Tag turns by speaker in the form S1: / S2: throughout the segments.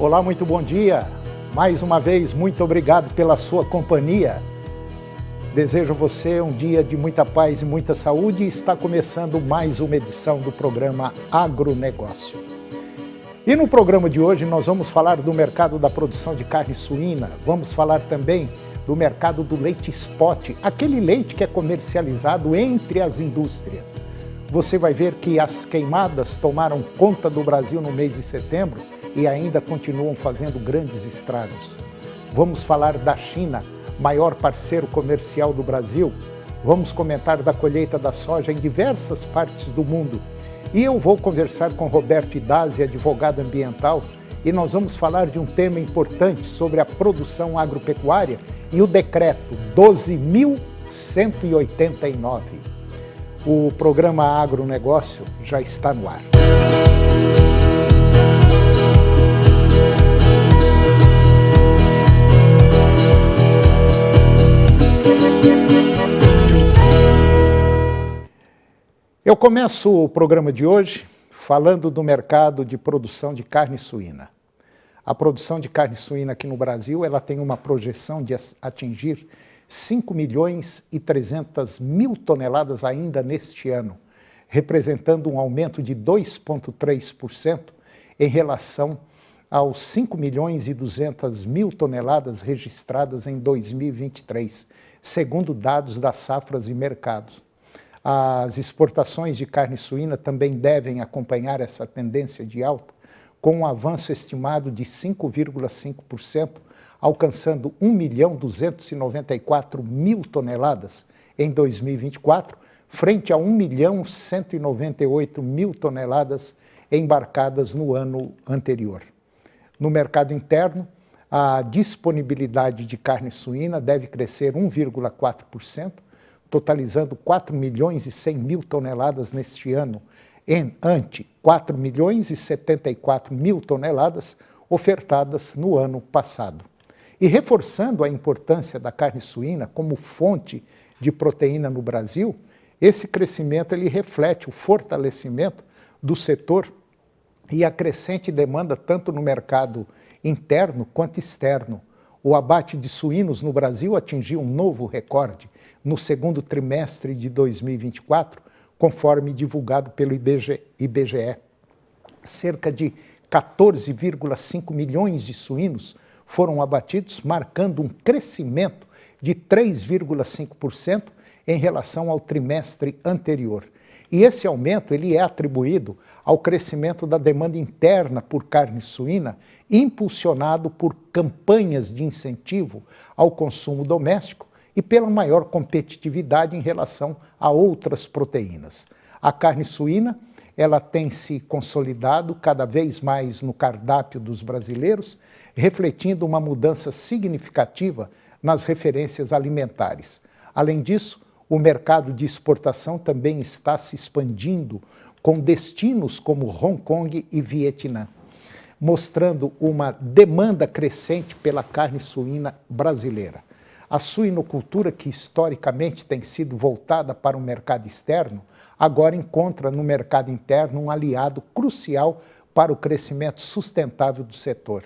S1: Olá, muito bom dia. Mais uma vez, muito obrigado pela sua companhia. Desejo a você um dia de muita paz e muita saúde e está começando mais uma edição do programa Agronegócio. E no programa de hoje nós vamos falar do mercado da produção de carne suína, vamos falar também do mercado do leite spot, aquele leite que é comercializado entre as indústrias. Você vai ver que as queimadas tomaram conta do Brasil no mês de setembro e ainda continuam fazendo grandes estragos. Vamos falar da China, maior parceiro comercial do Brasil. Vamos comentar da colheita da soja em diversas partes do mundo. E eu vou conversar com Roberto Idazzi, advogado ambiental, e nós vamos falar de um tema importante sobre a produção agropecuária e o decreto 12.189. O programa Agronegócio já está no ar. Eu começo o programa de hoje falando do mercado de produção de carne suína. A produção de carne suína aqui no Brasil, ela tem uma projeção de atingir 5.300.000 toneladas ainda neste ano, representando um aumento de 2,3% em relação aos 5.200.000 toneladas registradas em 2023, segundo dados das Safras e Mercados. As exportações de carne suína também devem acompanhar essa tendência de alta, com um avanço estimado de 5,5%, alcançando 1.294.000 toneladas em 2024, frente a 1.198.000 toneladas embarcadas no ano anterior. No mercado interno, a disponibilidade de carne suína deve crescer 1,4%, totalizando 4.100.000 toneladas neste ano, ante 4.074.000 toneladas ofertadas no ano passado. E reforçando a importância da carne suína como fonte de proteína no Brasil, esse crescimento ele reflete o fortalecimento do setor e a crescente demanda tanto no mercado interno quanto externo. O abate de suínos no Brasil atingiu um novo recorde no segundo trimestre de 2024, conforme divulgado pelo IBGE. Cerca de 14,5 milhões de suínos foram abatidos, marcando um crescimento de 3,5% em relação ao trimestre anterior. E esse aumento ele é atribuído ao crescimento da demanda interna por carne suína, impulsionado por campanhas de incentivo ao consumo doméstico e pela maior competitividade em relação a outras proteínas. A carne suína ela tem se consolidado cada vez mais no cardápio dos brasileiros, refletindo uma mudança significativa nas referências alimentares. Além disso, o mercado de exportação também está se expandindo com destinos como Hong Kong e Vietnã, mostrando uma demanda crescente pela carne suína brasileira. A suinocultura, que historicamente tem sido voltada para o mercado externo, agora encontra no mercado interno um aliado crucial para o crescimento sustentável do setor.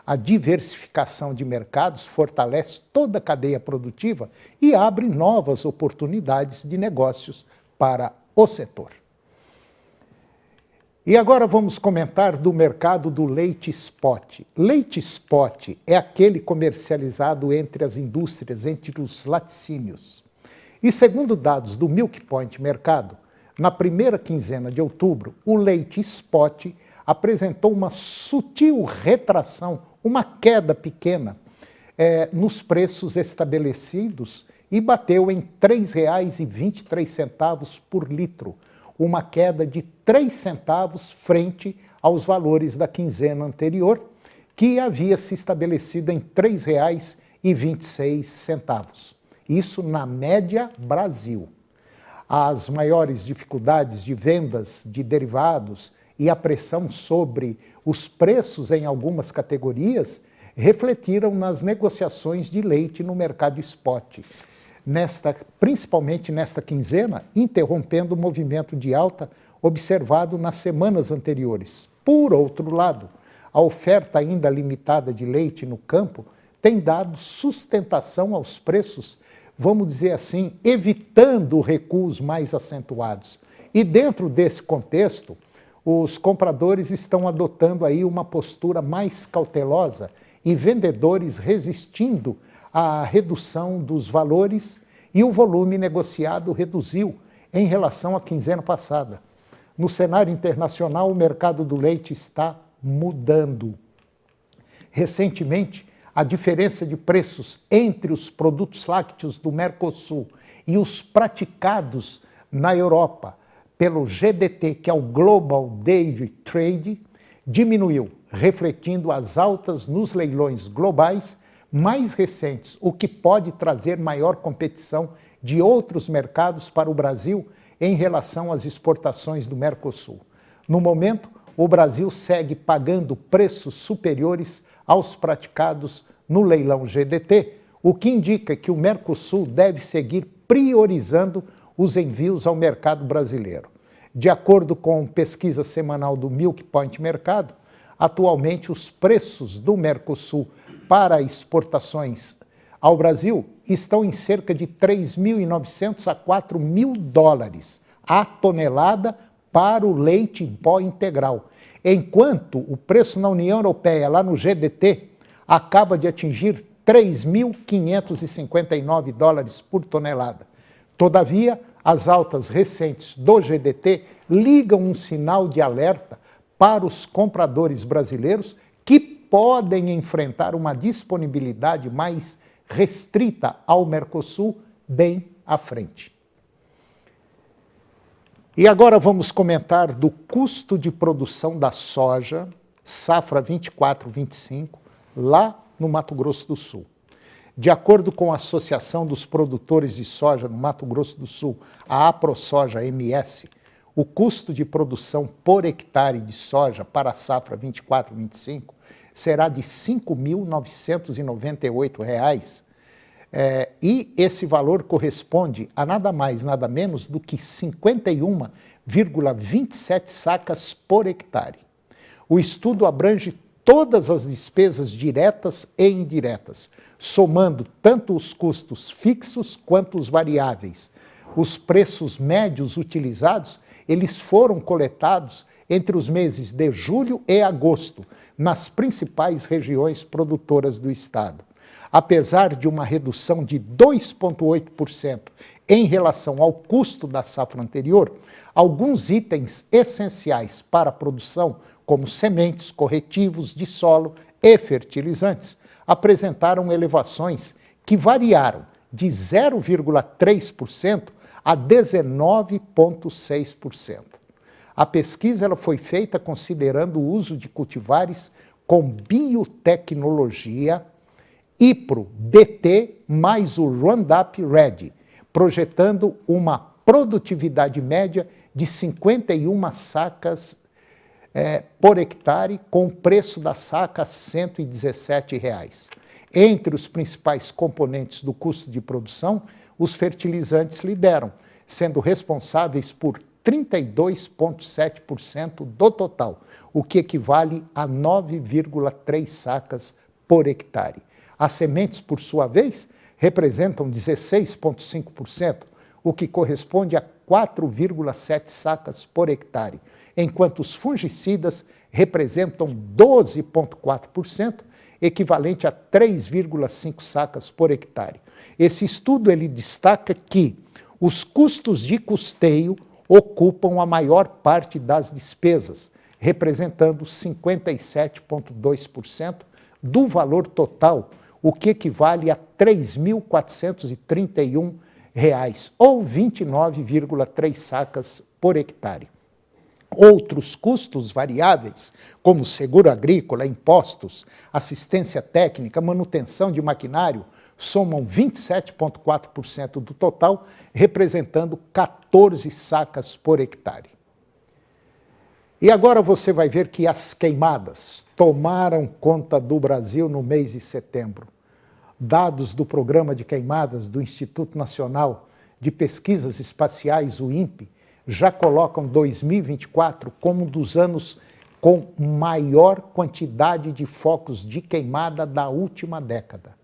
S1: A diversificação de mercados fortalece toda a cadeia produtiva e abre novas oportunidades de negócios para o setor. E agora vamos comentar do mercado do leite spot. Leite spot é aquele comercializado entre as indústrias, entre os laticínios. E segundo dados do Milk Point Mercado, na primeira quinzena de outubro, o leite spot apresentou uma sutil retração, uma queda pequena nos preços estabelecidos e bateu em R$ 3,23 por litro, uma queda de 3 centavos frente aos valores da quinzena anterior, que havia se estabelecido em R$ 3,26. Isso na média Brasil. As maiores dificuldades de vendas de derivados e a pressão sobre os preços em algumas categorias refletiram nas negociações de leite no mercado spot, principalmente nesta quinzena, interrompendo o movimento de alta observado nas semanas anteriores. Por outro lado, a oferta ainda limitada de leite no campo tem dado sustentação aos preços, vamos dizer assim, evitando recuos mais acentuados. E dentro desse contexto, os compradores estão adotando aí uma postura mais cautelosa e vendedores resistindo à redução dos valores, e o volume negociado reduziu em relação à quinzena passada. No cenário internacional, o mercado do leite está mudando. Recentemente, a diferença de preços entre os produtos lácteos do Mercosul e os praticados na Europa pelo GDT, que é o Global Dairy Trade, diminuiu, refletindo as altas nos leilões globais mais recentes, o que pode trazer maior competição de outros mercados para o Brasil em relação às exportações do Mercosul. No momento, o Brasil segue pagando preços superiores aos praticados no leilão GDT, o que indica que o Mercosul deve seguir priorizando os envios ao mercado brasileiro. De acordo com pesquisa semanal do Milk Point Mercado, atualmente os preços do Mercosul para exportações ao Brasil estão em cerca de 3.900 a 4.000 dólares a tonelada para o leite em pó integral, enquanto o preço na União Europeia, lá no GDT, acaba de atingir 3.559 dólares por tonelada. Todavia, as altas recentes do GDT ligam um sinal de alerta para os compradores brasileiros que podem enfrentar uma disponibilidade mais restrita ao Mercosul bem à frente. E agora vamos comentar do custo de produção da soja, safra 24-25, lá no Mato Grosso do Sul. De acordo com a Associação dos Produtores de Soja no Mato Grosso do Sul, a AproSoja MS, o custo de produção por hectare de soja para a safra 24-25 será de R$ 5.998, e esse valor corresponde a nada mais, nada menos do que 51,27 sacas por hectare. O estudo abrange todas as despesas diretas e indiretas, somando tanto os custos fixos quanto os variáveis. Os preços médios utilizados, eles foram coletados entre os meses de julho e agosto, nas principais regiões produtoras do estado. Apesar de uma redução de 2,8% em relação ao custo da safra anterior, alguns itens essenciais para a produção, como sementes, corretivos de solo e fertilizantes, apresentaram elevações que variaram de 0,3% a 19,6%. A pesquisa ela foi feita considerando o uso de cultivares com biotecnologia, IPRO-BT mais o Roundup Ready, projetando uma produtividade média de 51 sacas por hectare, com o preço da saca a R$ 117. Entre os principais componentes do custo de produção, os fertilizantes lideram, sendo responsáveis por 32,7% do total, o que equivale a 9,3 sacas por hectare. As sementes, por sua vez, representam 16,5%, o que corresponde a 4,7 sacas por hectare, enquanto os fungicidas representam 12,4%, equivalente a 3,5 sacas por hectare. Esse estudo ele destaca que os custos de custeio ocupam a maior parte das despesas, representando 57,2% do valor total, o que equivale a R$ 3.431, ou 29,3 sacas por hectare. Outros custos variáveis, como seguro agrícola, impostos, assistência técnica, manutenção de maquinário, somam 27,4% do total, representando 14 sacas por hectare. E agora você vai ver que as queimadas tomaram conta do Brasil no mês de setembro. Dados do Programa de Queimadas do Instituto Nacional de Pesquisas Espaciais, o INPE, já colocam 2024 como um dos anos com maior quantidade de focos de queimada da última década.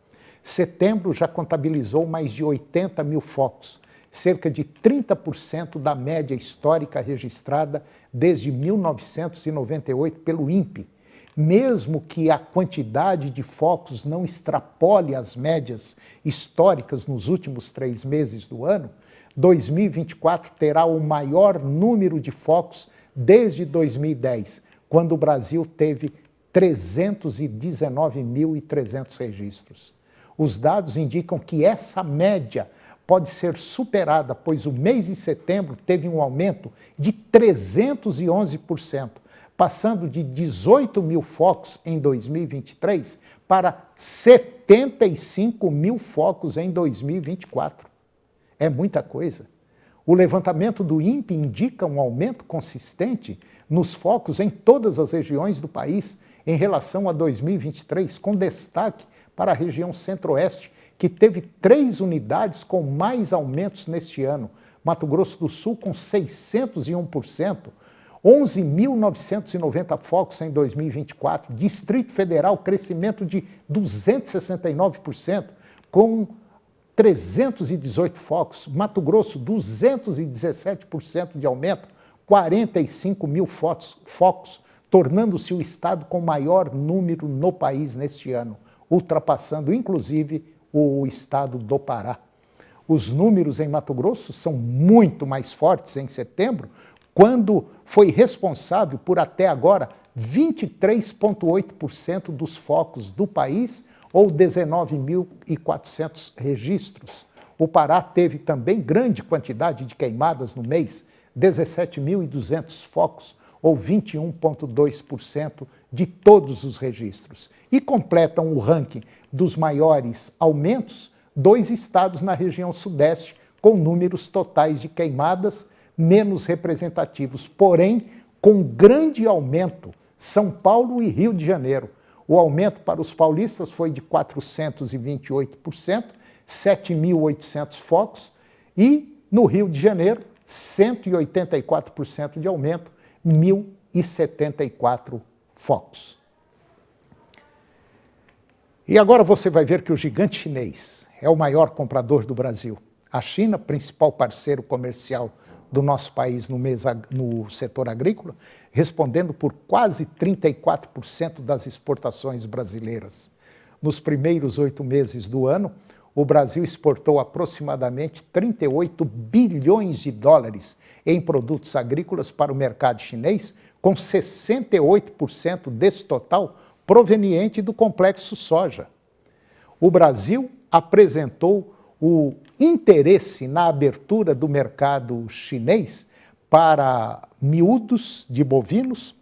S1: Setembro já contabilizou mais de 80 mil focos, cerca de 30% da média histórica registrada desde 1998 pelo INPE. Mesmo que a quantidade de focos não extrapole as médias históricas nos últimos 3 meses do ano, 2024 terá o maior número de focos desde 2010, quando o Brasil teve 319.300 registros. Os dados indicam que essa média pode ser superada, pois o mês de setembro teve um aumento de 311%, passando de 18 mil focos em 2023 para 75 mil focos em 2024. É muita coisa. O levantamento do INPE indica um aumento consistente nos focos em todas as regiões do país em relação a 2023, com destaque para a região centro-oeste, que teve 3 unidades com mais aumentos neste ano. Mato Grosso do Sul com 601%, 11.990 focos em 2024. Distrito Federal, crescimento de 269%, com 318 focos. Mato Grosso, 217% de aumento, 45 mil focos, tornando-se o estado com maior número no país neste ano, ultrapassando inclusive o estado do Pará. Os números em Mato Grosso são muito mais fortes em setembro, quando foi responsável por até agora 23,8% dos focos do país, ou 19.400 registros. O Pará teve também grande quantidade de queimadas no mês, 17.200 focos, ou 21,2% de todos os registros. E completam o ranking dos maiores aumentos 2 estados na região sudeste, com números totais de queimadas menos representativos, porém com grande aumento, São Paulo e Rio de Janeiro. O aumento para os paulistas foi de 428%, 7.800 focos, e no Rio de Janeiro, 184% de aumento, 1.074 focos. E agora você vai ver que o gigante chinês é o maior comprador do Brasil. A China, principal parceiro comercial do nosso país no setor agrícola, respondendo por quase 34% das exportações brasileiras. Nos primeiros 8 meses do ano, o Brasil exportou aproximadamente 38 bilhões de dólares em produtos agrícolas para o mercado chinês, com 68% desse total proveniente do complexo soja. O Brasil apresentou o interesse na abertura do mercado chinês para miúdos de bovinos,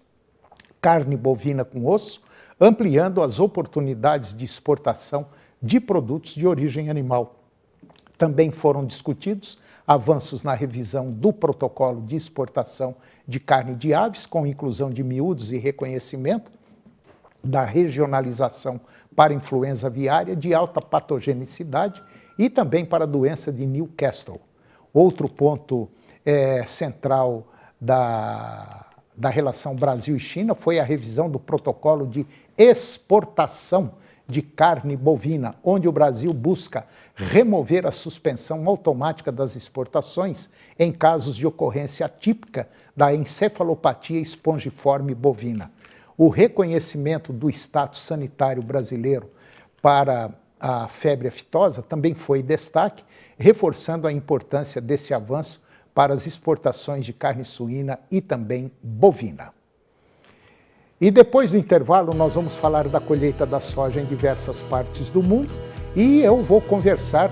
S1: carne bovina com osso, ampliando as oportunidades de exportação de produtos de origem animal. Também foram discutidos avanços na revisão do protocolo de exportação de carne de aves, com inclusão de miúdos e reconhecimento da regionalização para influenza aviária de alta patogenicidade e também para a doença de Newcastle. Outro ponto central da relação Brasil e China foi a revisão do protocolo de exportação de carne bovina, onde o Brasil busca remover a suspensão automática das exportações em casos de ocorrência atípica da encefalopatia espongiforme bovina. O reconhecimento do status sanitário brasileiro para a febre aftosa também foi destaque, reforçando a importância desse avanço para as exportações de carne suína e também bovina. E depois do intervalo nós vamos falar da colheita da soja em diversas partes do mundo e eu vou conversar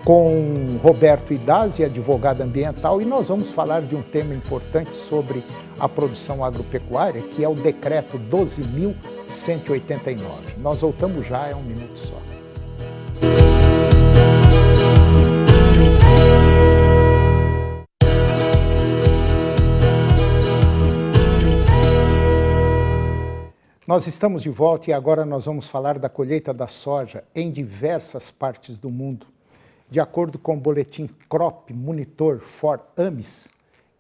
S1: com Roberto Idazzi, advogado ambiental, e nós vamos falar de um tema importante sobre a produção agropecuária, que é o decreto 12.189. Nós voltamos já, é um minuto só. Nós estamos de volta e agora nós vamos falar da colheita da soja em diversas partes do mundo. De acordo com o boletim Crop Monitor for AMES,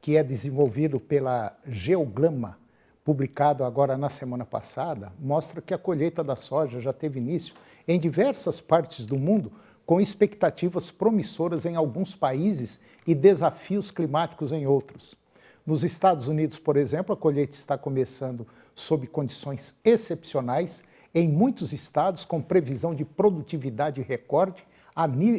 S1: que é desenvolvido pela Geoglama publicado agora na semana passada, mostra que a colheita da soja já teve início em diversas partes do mundo, com expectativas promissoras em alguns países e desafios climáticos em outros. Nos Estados Unidos, por exemplo, a colheita está começando sob condições excepcionais, em muitos estados com previsão de produtividade recorde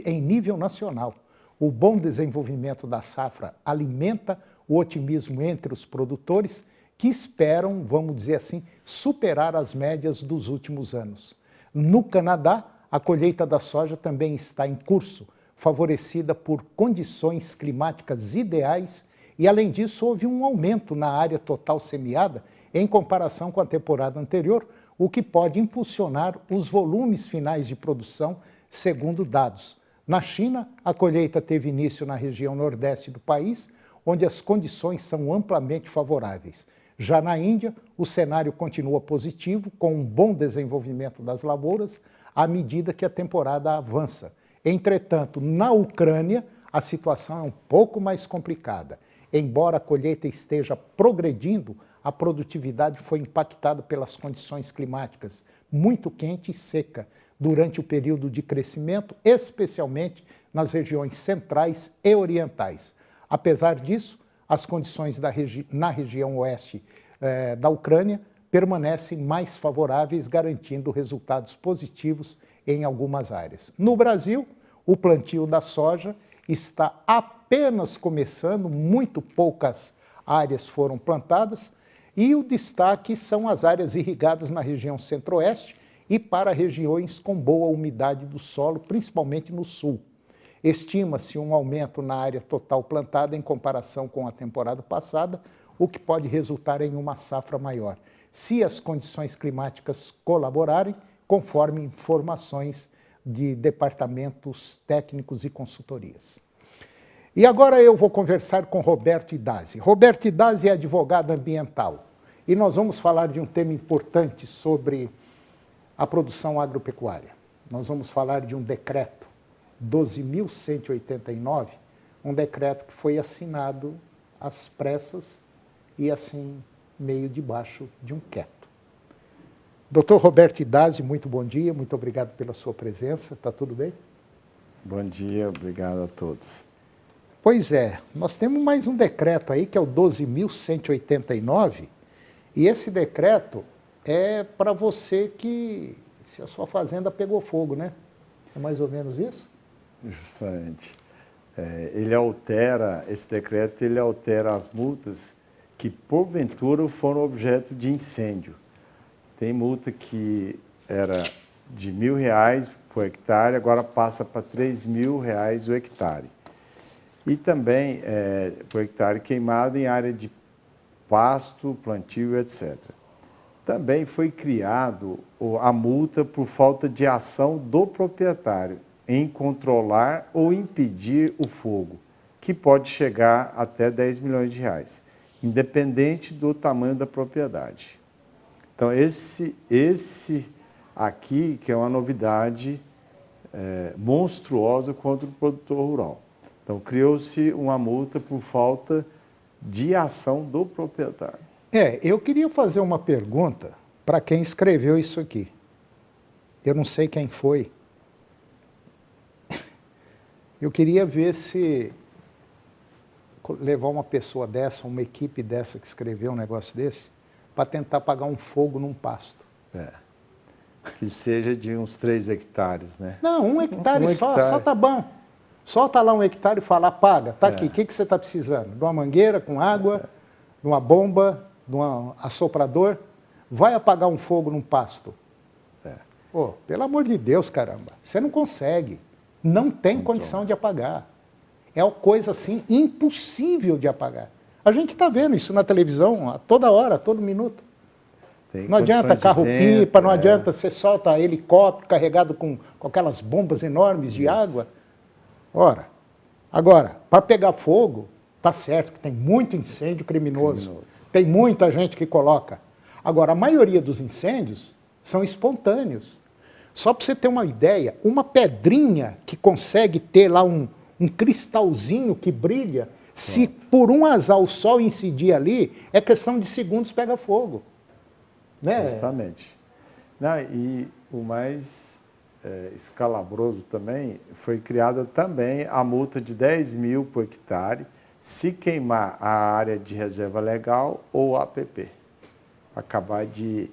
S1: em nível nacional. O bom desenvolvimento da safra alimenta o otimismo entre os produtores que esperam, vamos dizer assim, superar as médias dos últimos anos. No Canadá, a colheita da soja também está em curso, favorecida por condições climáticas ideais e, além disso, houve um aumento na área total semeada em comparação com a temporada anterior, o que pode impulsionar os volumes finais de produção, segundo dados. Na China, a colheita teve início na região nordeste do país, onde as condições são amplamente favoráveis. Já na Índia, o cenário continua positivo, com um bom desenvolvimento das lavouras à medida que a temporada avança. Entretanto, na Ucrânia, a situação é um pouco mais complicada. Embora a colheita esteja progredindo, a produtividade foi impactada pelas condições climáticas muito quente e seca durante o período de crescimento, especialmente nas regiões centrais e orientais. Apesar disso, as condições na região oeste da Ucrânia permanecem mais favoráveis, garantindo resultados positivos em algumas áreas. No Brasil, o plantio da soja está apenas começando, muito poucas áreas foram plantadas, e o destaque são as áreas irrigadas na região centro-oeste e para regiões com boa umidade do solo, principalmente no sul. Estima-se um aumento na área total plantada em comparação com a temporada passada, o que pode resultar em uma safra maior, se as condições climáticas colaborarem, conforme informações de departamentos técnicos e consultorias. E agora eu vou conversar com Roberto Idasi. Roberto Idasi é advogado ambiental e nós vamos falar de um tema importante sobre a produção agropecuária. Nós vamos falar de um decreto 12.189, um decreto que foi assinado às pressas e assim meio debaixo de um quieto. Doutor Roberto Idasi, muito bom dia, muito obrigado pela sua presença, está tudo bem?
S2: Bom dia, obrigado a todos.
S1: Pois é, nós temos mais um decreto aí, que é o 12.189, e esse decreto é para você que, se a sua fazenda pegou fogo, né? É mais ou menos isso?
S2: Justamente. Esse decreto ele altera as multas que, porventura, foram objeto de incêndio. Tem multa que era de R$ 1.000 por hectare, agora passa para R$ 3.000 o hectare. E também por hectare queimado em área de pasto, plantio, etc. Também foi criado a multa por falta de ação do proprietário em controlar ou impedir o fogo, que pode chegar até R$ 10 milhões, independente do tamanho da propriedade. Então, esse aqui, que é uma novidade monstruosa contra o produtor rural. Então, criou-se uma multa por falta de ação do proprietário.
S1: Eu queria fazer uma pergunta para quem escreveu isso aqui. Eu não sei quem foi. Eu queria ver se levar uma pessoa dessa, uma equipe dessa que escreveu um negócio desse, para tentar apagar um fogo num pasto.
S2: Que seja de uns 3 hectares, né?
S1: Não, 1 hectare só tá bom. Solta lá 1 hectare e fala, apaga. Tá aqui, o que você está precisando? De uma mangueira com água, de uma bomba, de um assoprador? Vai apagar um fogo num pasto. Pô, pelo amor de Deus, caramba. Você não consegue. Não tem condição de apagar. É uma coisa assim impossível de apagar. A gente está vendo isso na televisão a toda hora, a todo minuto. Não adianta carro-pipa, não adianta você solta helicóptero carregado com aquelas bombas enormes de água. Ora, agora, para pegar fogo, tá certo que tem muito incêndio criminoso. Tem muita gente que coloca. Agora, a maioria dos incêndios são espontâneos. Só para você ter uma ideia, uma pedrinha que consegue ter lá um cristalzinho que brilha, Se por um azar o sol incidir ali, é questão de segundos pega fogo. Né?
S2: Justamente. Não, e o mais escalabroso também, foi criada também a multa de 10 mil por hectare, se queimar a área de reserva legal ou APP. Acabar de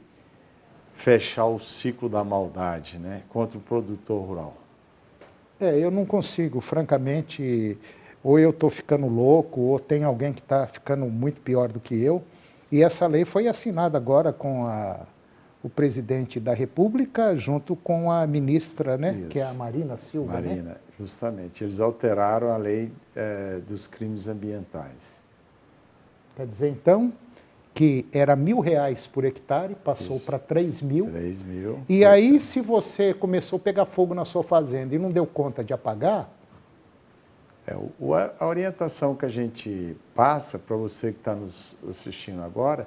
S2: fechar o ciclo da maldade, né, contra o produtor rural.
S1: Eu não consigo, francamente, ou eu estou ficando louco, ou tem alguém que está ficando muito pior do que eu. E essa lei foi assinada agora com o presidente da República, junto com a ministra, né,
S2: Isso.
S1: que é a Marina Silva.
S2: Marina,
S1: né?
S2: Justamente. Eles alteraram a lei dos crimes ambientais.
S1: Quer dizer, então, que era R$ 1.000 por hectare, passou para 3 mil.
S2: 3 mil.
S1: E aí, se você começou a pegar fogo na sua fazenda e não deu conta de apagar...
S2: A orientação que a gente passa para você que está nos assistindo agora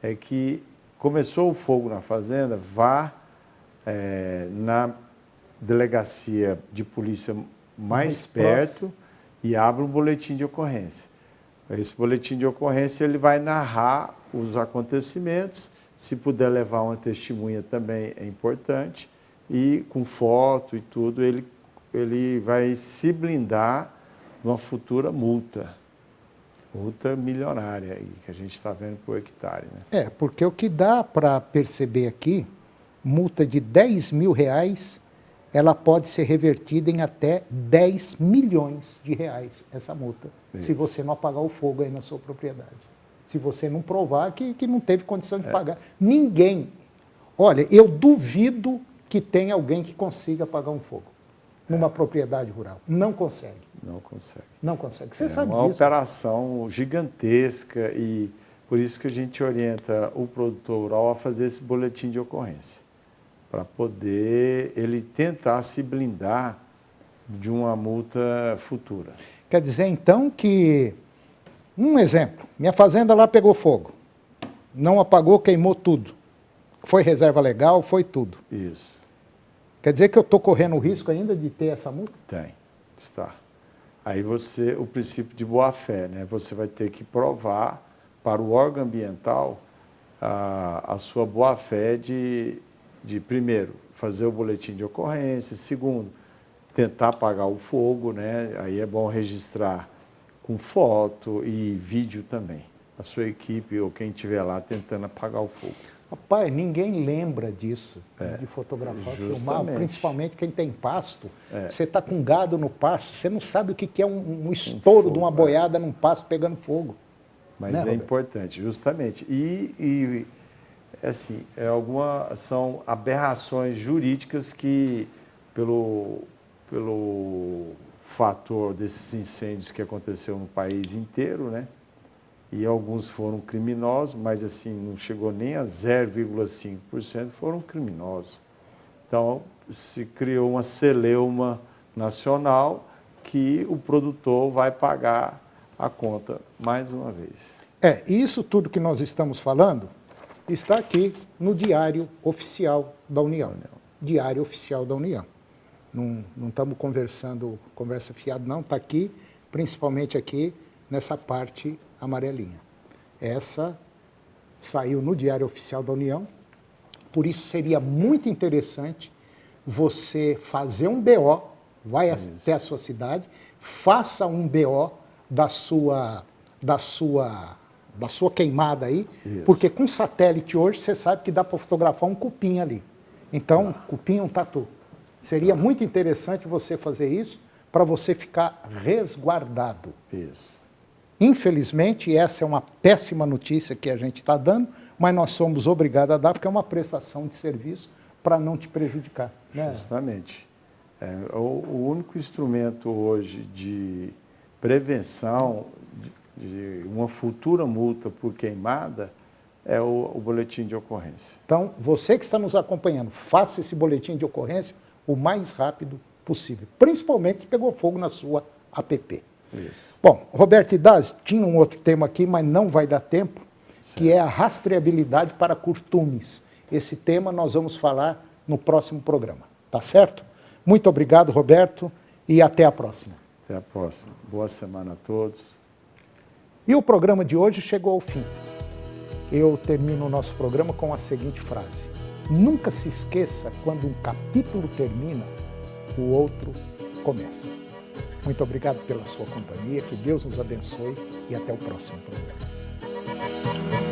S2: é que começou o fogo na fazenda, vá na delegacia de polícia mais perto e abra um boletim de ocorrência. Esse boletim de ocorrência ele vai narrar os acontecimentos, se puder levar uma testemunha também é importante, e com foto e tudo, ele vai se blindar numa futura multa milionária aí, que a gente está vendo por hectare. Né?
S1: Porque o que dá para perceber aqui, multa de R$ 10 mil, ela pode ser revertida em até 10 milhões de reais, essa multa, se você não apagar o fogo aí na sua propriedade. Se você não provar que não teve condição de pagar. Ninguém. Olha, eu duvido que tenha alguém que consiga apagar um fogo numa propriedade rural. Não consegue.
S2: Não consegue.
S1: Não consegue. Você sabe disso.
S2: É uma operação gigantesca e por isso que a gente orienta o produtor rural a fazer esse boletim de ocorrência, para poder ele tentar se blindar de uma multa futura.
S1: Quer dizer, então, que... Um exemplo, minha fazenda lá pegou fogo. Não apagou, queimou tudo. Foi reserva legal, foi tudo.
S2: Isso.
S1: Quer dizer que eu estou correndo o risco ainda de ter essa multa?
S2: Tem, está. Aí o princípio de boa-fé, né? Você vai ter que provar para o órgão ambiental a sua boa-fé de, primeiro, fazer o boletim de ocorrência, segundo, tentar apagar o fogo, né? Aí é bom registrar com foto e vídeo também. A sua equipe ou quem estiver lá tentando apagar o fogo.
S1: Rapaz, ninguém lembra disso, de fotografar, filmar, principalmente quem tem pasto. Você está com gado no pasto, você não sabe o que é um estouro de uma boiada num pasto pegando fogo.
S2: Mas
S1: né,
S2: é
S1: Roberto?
S2: importante, justamente. E assim, são aberrações jurídicas que, pelo fator desses incêndios que aconteceu no país inteiro, né? E alguns foram criminosos, mas assim, não chegou nem a 0,5% foram criminosos. Então, se criou uma celeuma nacional que o produtor vai pagar a conta mais uma vez.
S1: Isso tudo que nós estamos falando está aqui no Diário Oficial da União. Diário Oficial da União. Não estamos conversa fiada, não. Está aqui, principalmente aqui, nessa parte amarelinha. Essa saiu no Diário Oficial da União, por isso seria muito interessante você fazer um BO, vai até a sua cidade, faça um BO da sua queimada aí, porque com satélite hoje você sabe que dá para fotografar um cupim ali. Então, cupim é um tatu. Seria muito interessante você fazer isso para você ficar resguardado.
S2: Isso.
S1: Infelizmente, essa é uma péssima notícia que a gente está dando, mas nós somos obrigados a dar porque é uma prestação de serviço para não te prejudicar. Né?
S2: Justamente. O único instrumento hoje de prevenção de uma futura multa por queimada é o boletim de ocorrência.
S1: Então, você que está nos acompanhando, faça esse boletim de ocorrência o mais rápido possível, principalmente se pegou fogo na sua APP.
S2: Isso.
S1: Bom, Roberto Idaz, tinha um outro tema aqui, mas não vai dar tempo, que é a rastreabilidade para curtumes. Esse tema nós vamos falar no próximo programa, tá certo? Muito obrigado, Roberto, e até a próxima.
S2: Até a próxima. Boa semana a todos.
S1: E o programa de hoje chegou ao fim. Eu termino o nosso programa com a seguinte frase: nunca se esqueça, quando um capítulo termina, o outro começa. Muito obrigado pela sua companhia, que Deus nos abençoe e até o próximo programa.